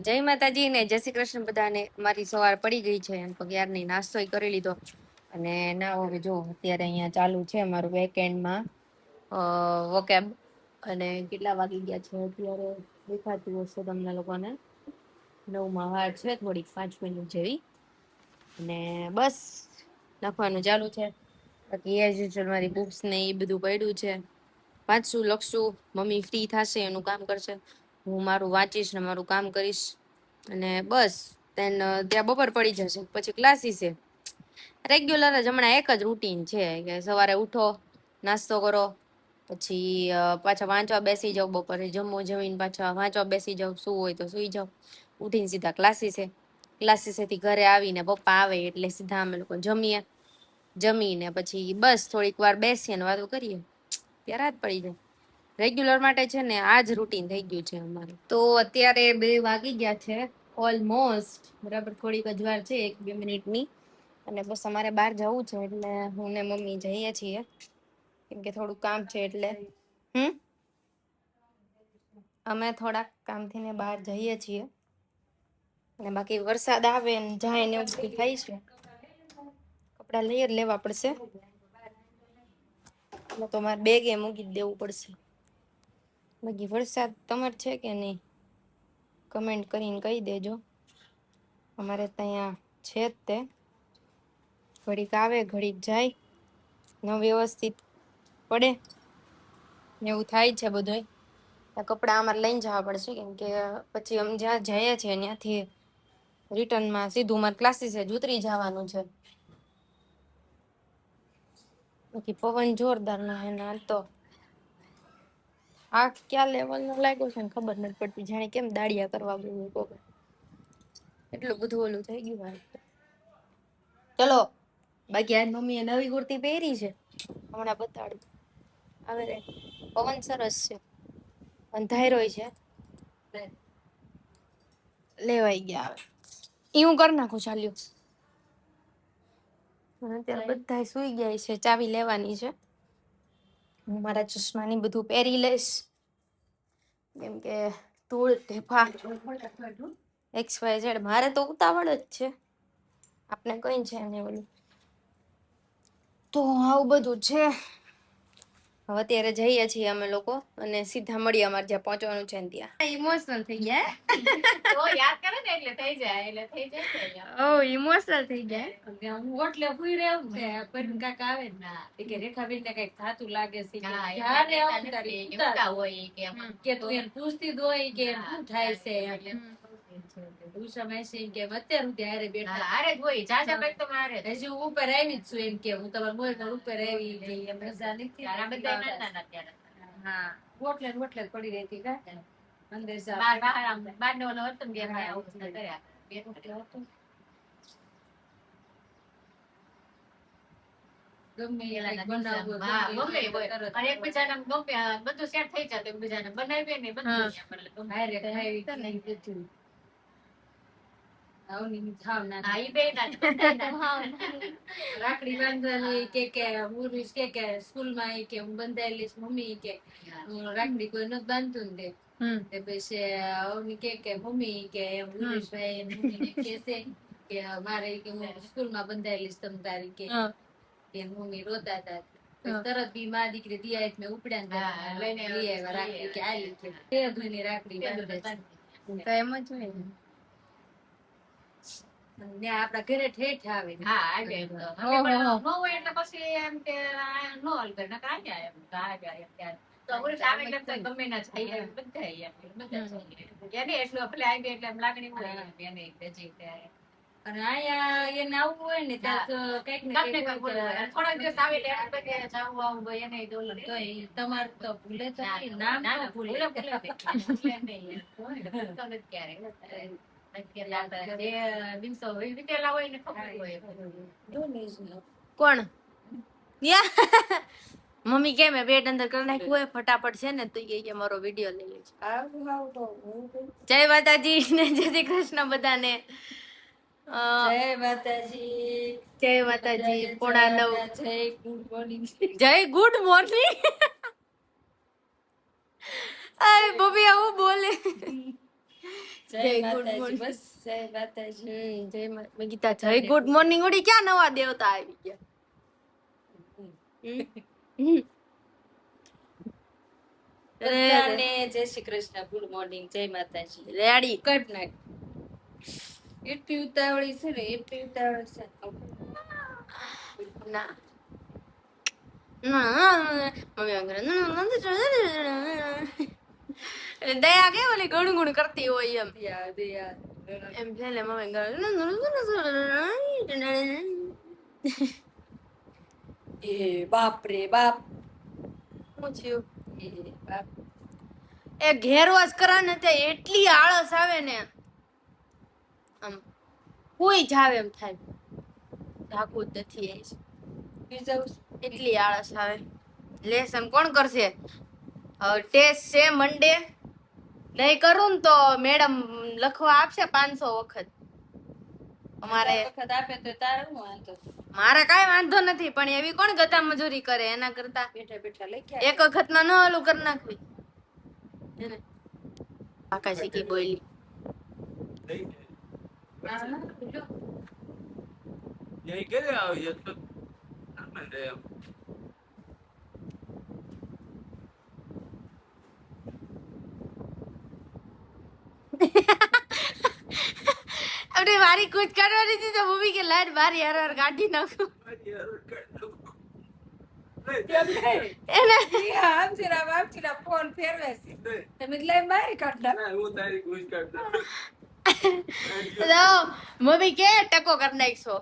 જય માતાજી ને જય શ્રી કૃષ્ણ બધાને. મારી સવાર પડી ગઈ છે, ક્યારની નાસ્તો કરી લીધો અને ના હવે જો અત્યારે અહીંયા ચાલુ છે મારું વેકેન્ડમાં વોકેબ. અને કેટલા વાગી ગયા છે અત્યારે દેખાતું હશે તમને લોકોને, 9 વાર છે, થોડીક 5 મિનિટ જેવી. અને બસ લખવાનું ચાલુ છે. બાકી એઝ યુઝ્યુઅલ મારી બુક્સ ને એ બધું પડ્યું છે, વાંચશું લખશું. મમ્મી ફ્રી થશે એનું કામ કરશે, હું મારું વાંચીશ ને મારું કામ કરીશ. અને બસ ત્યાં બપોર પડી જશે, પછી ક્લાસીસ છે રેગ્યુલર જ. હમણાં એક જ રૂટીન છે કે સવારે ઉઠો, નાસ્તો કરો, પછી પાછા વાંચવા બેસી જાવ. બપોરે જમીને પાછા વાંચવા બેસી જાવ. શું હોય તો સુઈ જાવ. ઉઠીને સીધા ક્લાસીસેથી ઘરે આવીને પપ્પા આવે એટલે સીધા અમે લોકો જમીને પછી બસ થોડીક વાર બેસીએ ને વાતો કરીએ, ત્યાં રાત પડી જાય. રેગ્યુલર માટે છે ને આ જ રૂટીન થઈ ગયું છે અમારું. તો અત્યારે 2 વાગી ગયા છે ઓલમોસ્ટ, બરાબર. થોડીક જ વાર છે, 1-2 મિનિટની. અને બસ અમારે બહાર જવું છે એટલે હું ને મમ્મી જઈએ છીએ, કેમ કે થોડું કામ છે એટલે. અમે થોડાક કામથી ને બહાર જઈએ છીએ. અને બાકી વરસાદ આવે ને જાય ને એવું બધું થાય છે. કપડા લઈ જ લેવા પડશે, તો મારે બેગ એ મૂકી દેવું પડશે. બાકી વરસાદ તમારે છે કે નહીં કમેન્ટ કરીને કહી દેજો. અમારે ત્યાં છે જ તે, ઘડીક આવે ઘડીક જાય, ન વ્યવસ્થિત પડે એવું થાય છે બધું. કપડા અમારે લઈને જવા પડશે, કેમ કે પછી અમે જ્યાં જઈએ છીએ ત્યાંથી રિટર્નમાં સીધું મારે ક્લાસીસે જ ઉતરી જવાનું છે. બાકી પવન જોરદાર ના હે ના તો આ ક્યાં લેવલ નો લાગ્યો છે ને ખબર નથી પડતી, જાણે કેમ દાડિયા કરવા ગયું કોક. એટલું બધું ઓલું થઈ ગયું હોય. ચલો બાકી આજ મમ્મીએ નવી કુર્તી પહેરી છે, હમણાં બતાડું. હવે રે પવન સરસ છે, અંધાર્યોય છે. લેવાઈ ગયા હવે ઈ હું કરી નાખું. ચાલ્યું અત્યારે બધા સુઈ ગયા છે, ચાવી લેવાની છે. હું મારા ચશ્માની બધું પહેરી લઈશ, કેમ કે ધૂળ ઢેફા XYZ મારે તો ઉતાવળ જ છે, આપણે કઈ છે ને ઓલું. તો આવું બધું છે. હવે અત્યારે જઈએ છીએ અમે લોકો અને સીધા મળીએ અમારે જ્યાં પહોંચવાનું છે ને ત્યાં. ઇમોશનલ થઈ ગયા તો યાદ કરે ને એટલે થઈ જાય ઓ ઇમોશનલ થઈ જાય. હું ઓટલે ભૂઈ રહ્યો છે પણ કાકા આવે ના કે રેખાબેન ને કઈક થાતું લાગે છે કે જ્યારે આવતા હોય કે તું એને પૂછતી હોય કે શું થાય છે. ઉષા મેસી કે અત્યારે ત્યારે બેઠા હારે જ હોય જાજા બેઠ તો મારે હજી હું ઉપર આવી જ છું એમ કે હું તમારા મોય પર ઉપર આવી ગઈ એમ મજા નથી. તારા બધા નાના ત્યારે હા ઓટલે પડી રહેતી કા અંદર બાર બાર નો ઓલો હતો ને બે આવું કર્યા ગમે બનાવવું ગમે અને એકબીજાને ગમે બધું સેટ થઈ જતું એકબીજાને બનાવીએ ને બધું હારે ખાઈ રાખડી બાંધવાની કે મુરલીશ કે સ્કૂલ માં કે હું બંધાયેલી મમ્મી કે રાખડી કોઈ નથી બાંધતું ને તે પછી કે મમ્મી કે મુરલીશભાઈ મમ્મી કેસે કે મારે કે હું સ્કૂલ માં બંધાયેલી તમ તારી કે મમ્મી રોતા હતા. તરત બી માં દીકરી દિયા મેં ઉપડ્યા લઈને લઈ આવ્યા રાખડી કે આલી કે રાખડી બાંધે તો એમ જ હોય ને આપડા ઘરે ઠેઠ આવે. હા આવે નો હોય એટલે પછી એમ કે નો હાલ કરે નકા આવ્યા એમ તો આવ્યા ત્યારે તો ઓલું આવે એટલે ગમે ના જાય બધા બધા એને એટલું આપણે આવી એટલે એમ લાગણી હોય એને હજી ત્યારે અને આયા એને આવવું હોય ને ત્યાં કઈક ને કઈક થોડા દિવસ આવે એટલે બધે જાવું આવું હોય એને ડોલર તો તમાર તો ભૂલે તો નામ ના ભૂલે નહીં તો નથી ક્યારે કોણ મમ્મી કે મેં બેટ અંદર કરી નાખ્યું હોય ફટાફટ છે ને તો કે મારો વિડીયો લઈ લેજો. જય માતાજી ને જય શ્રી કૃષ્ણ બધાને. જય માતાજી જય માતાજી. 8:45 જય ગુડ મોર્નિંગ. આ બબી આવું બોલે જય ગુડ મોર્નિંગ. બસ જય માતાજી. મેં કીધા જય ગુડ મોર્નિંગ ઉડી ક્યાં નવા દેવતા આવી ગયા. બધાને જય શ્રી કૃષ્ણ, ગુડ મોર્નિંગ, જય માતાજી. Ready good night. એટલી ઉતાવળી છે ને, એટલી ઉતાવળી છે. ના મમ્મી દયા કે ઓલી ગુણ ગુણ કરતી હોય એમ યાદ એમ છે ને મમ્મી એ બાપ રે બાપ. શું થયું એ બાપ. એ ઘેર વાસ કરા ને તે એટલી આળસ આવે ને આમ કોઈ જાવે એમ થાય ઢાકું જ નથી એટલી આળસ આવે. લેસન કોણ કરશે? ટેસ્ટ છે મંડે નહીં કરું ને તો મેડમ લખવા આપશે 500 વખત. અમારે વખત આપે તો તારે હું વાંધો? મારે કાંઈ વાંધો નથી, પણ એવી કોણ ગતા મજૂરી કરે? એના કરતા બેઠા બેઠા લખ્યા એક વખતમાં ન ઓલું કરી નાખવી. આકાશી કી બોલી यही के लिए आओ ये तो मैंने અરે મારી કુछ કરવાની હતી તો મમ્મી કે લાઈટ બારી હરર કાઢી નાખું એને ફોન ફેરવે છે. તમે લઈ મારી કાઢતા. ना वो तारी कुछ करता તો મમ્મી કે ટકો કરી નાખશો.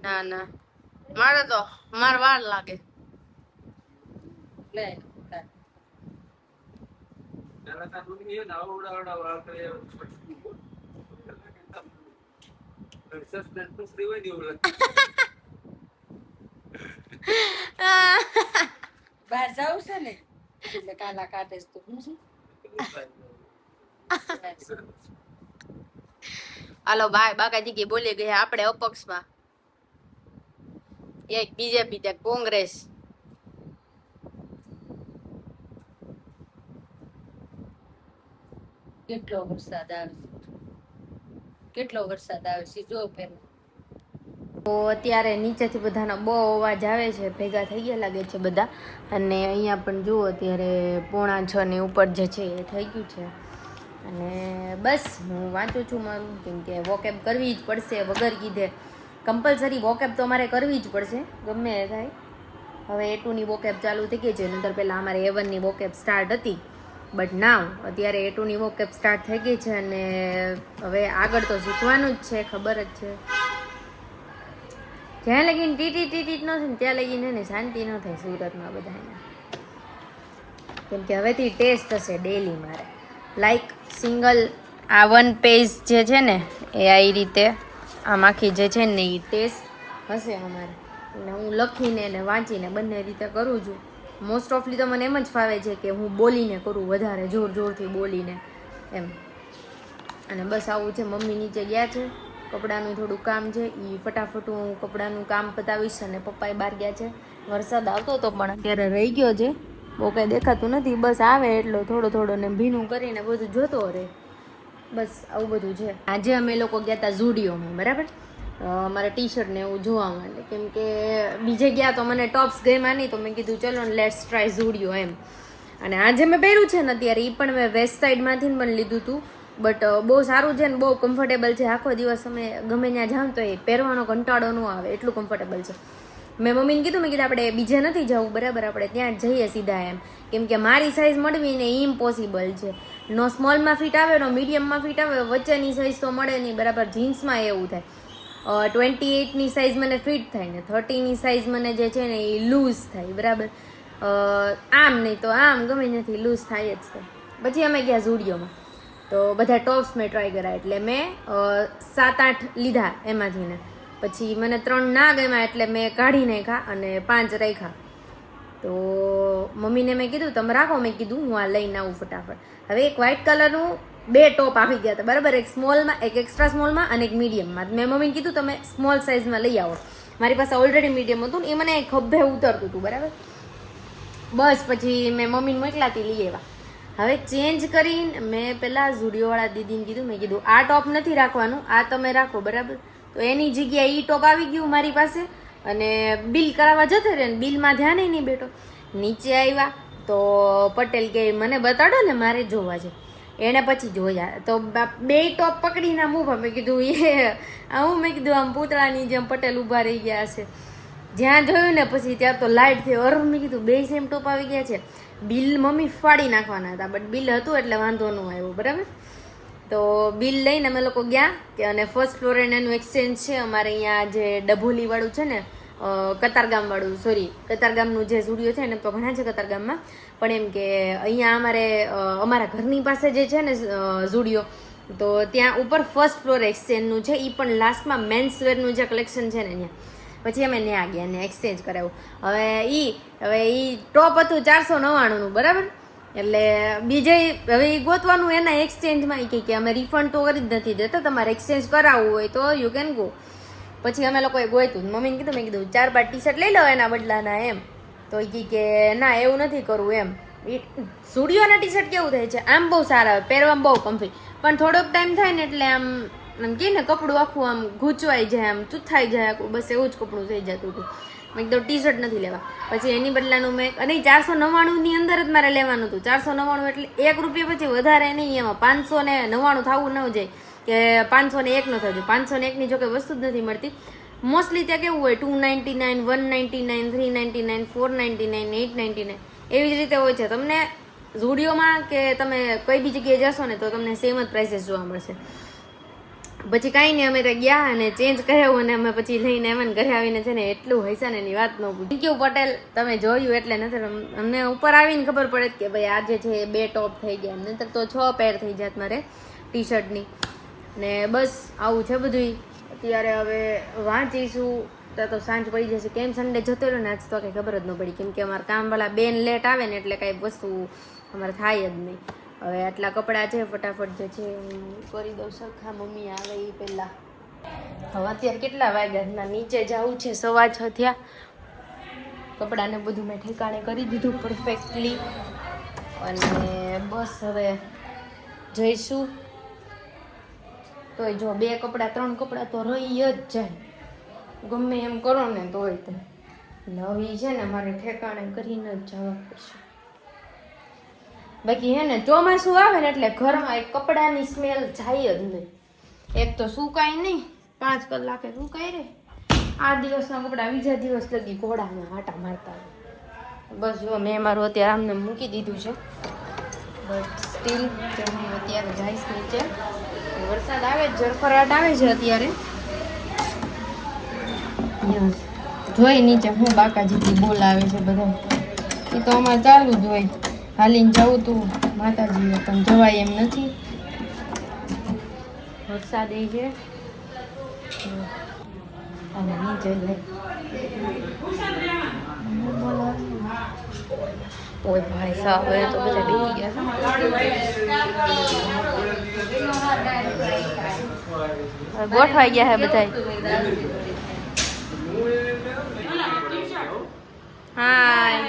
ના ના મારે તો માર વાર લાગે. લે चला था तुम ये ना उड़ा उड़ा उड़ा करे सस्पेंस तो फ्री हुई नहीं उड़ा બહાર જાવ છે ને એટલે કાલા કાઢે છે તું. હાલો ભાઈ બાકાજી કી બોલી ગયા આપણે અપક્ષમાં. એક બીજેપી તે કોંગ્રેસ. કેટલો વરસાદ આવે છે, કેટલો વરસાદ આવે છે જો પેલા. તો અત્યારે નીચેથી બધાનો બહુ અવાજ આવે છે, ભેગા થઈ ગયા લાગે છે બધા. અને અહીંયા પણ જુઓ અત્યારે 5:45 ની ઉપર જે છે એ થઈ ગયું છે. અને બસ હું વાંચું છું મારું, કેમ કે વોકેબ કરવી જ પડશે વગર કીધે. કમ્પલસરી વોકેબ તો અમારે કરવી જ પડશે ગમે એ થાય. હવે A2ની વોકેબ ચાલુ થઈ ગઈ છે, નંતર પહેલાં અમારે A1ની વોકેબ સ્ટાર્ટ હતી, બટ નાવ અત્યારે A2ની વોકેબ સ્ટાર્ટ થઈ ગઈ છે. અને હવે આગળ તો શીખવાનું જ છે, ખબર જ છે. જ્યાં લગીને ટીટી ન થાય ને ત્યાં લગીને ને શાંતિ ન થાય સુરતમાં બધાને. કેમ કે હવેથી ટેસ્ટ થશે ડેલી મારે. લાઈક સિંગલ આ 1 પેજ જે છે ને એ આ રીતે આમ આખી જે છે ને એ ટેસ્ટ હશે અમારે. અને હું લખીને ને વાંચીને બંને રીતે કરું છું. મોસ્ટ ઓફલી તો મને એમ જ ફાવે છે કે હું બોલીને કરું, વધારે જોર જોરથી બોલીને એમ. અને બસ આવું છે. મમ્મી નીચે ગયા છે, કપડાનું થોડું કામ છે, એ ફટાફટ હું કપડાનું કામ પતાવીશ. અને પપ્પાએ બહાર ગયા છે. વરસાદ આવતો હતો પણ અત્યારે રહી ગયો છે, બહુ કાંઈ દેખાતું નથી. બસ આવે એટલો થોડો થોડો ને ભીનું કરીને બધું જોતો રહે. બસ આવું બધું છે. આજે અમે લોકો ગયા હતા ઝુડિયોમાં, બરાબર, મારા ટી શર્ટ ને એવું જોવા માટે. કેમ કે બીજે ગયા તો મને ટોપ્સ ગમ્યા નહીં, તો મેં કીધું ચલો ને લેટ્સ ટ્રાય ઝુડિયો એમ. અને આજે મેં પહેર્યું છે ને અત્યારે, એ પણ મેં વેસ્ટ સાઈડમાંથી પણ લીધું હતું. બટ બહુ સારું છે ને બહુ કમ્ફર્ટેબલ છે. આખો દિવસ અમે ગમે ત્યાં જાઉં તો એ પહેરવાનો કંટાળો ન આવે, એટલું કમ્ફર્ટેબલ છે. મેં મમ્મીને કીધું, મેં કીધું આપણે બીજે નથી જવું, બરાબર, આપણે ત્યાં જ જઈએ સીધા એમ. કેમ કે મારી સાઇઝ મળવી ને ઇમ્પોસિબલ છે. નો સ્મોલમાં ફિટ આવે, નો મીડિયમમાં ફિટ આવે, વચ્ચેની સાઇઝ તો મળે નહીં, બરાબર. જીન્સમાં એવું થાય 28ની સાઇઝ મને ફિટ થાય ને 30ની સાઇઝ મને જે છે ને એ લૂઝ થાય, બરાબર. આમ નહીં તો આમ ગમે નથી લૂઝ થાય જ છે. પછી અમે ગયા ઝુડિયોમાં, તો બધા ટોપ્સ મેં ટ્રાય કર્યા. એટલે મેં 7-8 લીધા એમાંથી ને પછી મને 3 ના ગમ્યા એટલે મેં કાઢી નાખ્યા અને 5 રાખ્યા. તો મમ્મીને મેં કીધું તમે રાખો, મેં કીધું હું આ લઈને આવું ફટાફટ. હવે એક વ્હાઇટ કલરનું 2 ટોપ આવી ગયા હતા, બરાબર. એક સ્મોલમાં, એક એક્સ્ટ્રા સ્મોલમાં અને એક મીડિયમમાં. મેં મમ્મીને કીધું તમે સ્મોલ સાઇઝમાં લઈ આવો. મારી પાસે ઓલરેડી મીડિયમ હતું ને એ મને ખભે ઉતરતું હતું, બરાબર. બસ પછી મેં મમ્મીને મોકલાતી લઈ આવ્યા. હવે ચેન્જ કરીને મેં પેલા ઝુડિયોવાળા દીદીને કીધું, મેં કીધું આ ટોપ નથી રાખવાનું, આ તમે રાખો બરાબર. તો એની જગ્યાએ ઈ ટોપ આવી ગયું મારી પાસે અને બિલ કરાવવા જતો રહે ને બિલમાં ધ્યાન નહીં બેઠો. નીચે આવ્યા તો પટેલ કે મને બતાડો ને મારે જોવા છે. એણે પછી જોયા તો બે ટોપ પકડીને આમ ઊભા. મેં કીધું મેં કીધું આમ પૂતળાની જેમ પટેલ ઊભા રહી ગયા છે. જ્યાં જોયું ને પછી ત્યાં તો લાઈટ થયો. મેં કીધું બે સેમ ટોપ આવી ગયા છે. બિલ મમ્મી ફાડી નાખવાના હતા બટ બિલ હતું એટલે વાંધો ન આવ્યો બરાબર. તો બિલ લઈને અમે લોકો ગયા કે અને ફર્સ્ટ ફ્લોર એનું એક્સચેન્જ છે અમારે અહીંયા જે ડભોલી વાળું છે ને કતારગામ વાળું, સોરી કતારગામનું જે ઝુડિયો છે ને તો ઘણા છે કતારગામમાં, પણ એમ કે અહીંયા અમારા ઘરની પાસે જે છે ને ઝુડિયો તો ત્યાં ઉપર ફર્સ્ટ ફ્લોર એક્સચેન્જનું છે. એ પણ લાસ્ટમાં મેન્સવેરનું જે કલેક્શન છે ને અહીંયા પછી અમે ત્યાં ગયા ને એક્સચેન્જ કરાવ્યું. હવે ઈ ટોપ હતું 499 બરાબર. એટલે બીજે હવે ગોતવાનું એના એક્સચેન્જમાં કે અમે રિફંડ તો કરી જ નથી દેતા, તમારે એક્સચેન્જ કરાવવું હોય તો યુ કેન ગો. પછી અમે લોકોએ ગોતું, મમ્મીને કીધું, મેં કીધું 4-5 ટી શર્ટ લઈ લો એના બદલાના એમ. તો એ કે ના એવું નથી કરવું એમ. ઝુડિયોના ટી શર્ટ કેવું થાય છે આમ બહુ સારા હોય, પહેરવામાં બહુ કમ્ફી, પણ થોડોક ટાઈમ થાય ને એટલે આમ કહે ને કપડું આખું આમ ગૂંચવાઈ જાય, આમ ચૂથાઈ જાય આખું, બસ એવું જ કપડું થઈ જતું હતું. મેં કીધું ટી શર્ટ નથી લેવા. પછી એની બદલાનું મેં અને 499ની અંદર જ મારે લેવાનું હતું. 499 એટલે ₹1 પછી વધારે નહીં, એમાં 599 થવું ન જાય કે 501 ન થયું. 501ની જો કે વસ્તુ જ નથી મળતી. મોસ્ટલી ત્યાં કેવું હોય 299, 199, 399, 499, 899 એવી જ રીતે હોય છે. તમને ઝુડિયોમાં કે તમે કઈ બી જગ્યાએ જશો ને તો તમને સેમ જ પ્રાઇસીસ જોવા મળશે. પછી કાંઈ નહીં, અમે ત્યાં ગયા અને ચેન્જ કરાવ્યું અને અમે પછી લઈને આવ્યા. ઘરે આવીને છે ને એટલું હૈસા ને એની વાત ન પૂછો. થેન્ક યુ પટેલ, તમે જોયું એટલે નથી. અમને ઉપર આવીને ખબર પડે કે ભાઈ આજે છે 2 ટોપ થઈ ગયા, નહીતર તો 6 પેર થઈ જાત મારે ટી શર્ટની. ને બસ આવું છે બધું. અત્યારે હવે વાંચીશું ત્યાં તો સાંજ પડી જશે. કેમ સન્ડે જતો રહ્યો ને આજ તો કંઈ ખબર જ ન પડી, કેમ કે અમારા કામવાળા બેન લેટ આવે ને એટલે કાંઈ વસ્તુ અમારે થાય જ નહીં. હવે આટલા કપડાં છે ફટાફટ જે છે હું કરી દઉં સરખા, મમ્મી આવે એ પહેલાં. હવે અત્યારે કેટલા વાગ્યા, નીચે જવું છે 6:15 થયા. કપડાને બધું મેં ઠેકાણે કરી દીધું પરફેક્ટલી અને બસ હવે જઈશું. તોય જો 2 કપડાં 3 કપડાં તો રહી જ જાય, ગમે એમ કરો ને તોય તે નવી છે ને મારે ઠેકાણે કરીને જ જવા પડશે. બાકી હે ને ચોમાસું આવે ને એટલે ઘરમાં એક કપડાની સ્મેલ જાય જ નહીં. એક તો સુકાય નહીં, 5 કલાકે સુકાય રે. આ દિવસના કપડાં બીજા દિવસ લગી ઘોડામાં આટા મારતા હોય. બસ જો મેં મારું અત્યારે આમને મૂકી દીધું છે, બટ સ્ટીલ હું અત્યારે જઈશ નીચે. વરસાદ આવે, ઝરફરાટ આવે છે અત્યારે. જોઈ નીચે હું બાકાજીથી બોલાવે છે બધા, એ તો અમારે ચાલુ જ હોય. હાલીને જવું તું માતાજી પણ જવાય એમ નથી, વરસાદ એ છે. અને નીચે લઈ ઓય ભાઈ સાહેબ, હવે તો બધા બેસી ગયા, ગોઠવાઈ ગયા હે બધા. હાય,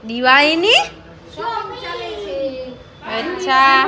દિવાળીની શોપિંગ ચાલે છે. અચ્છા,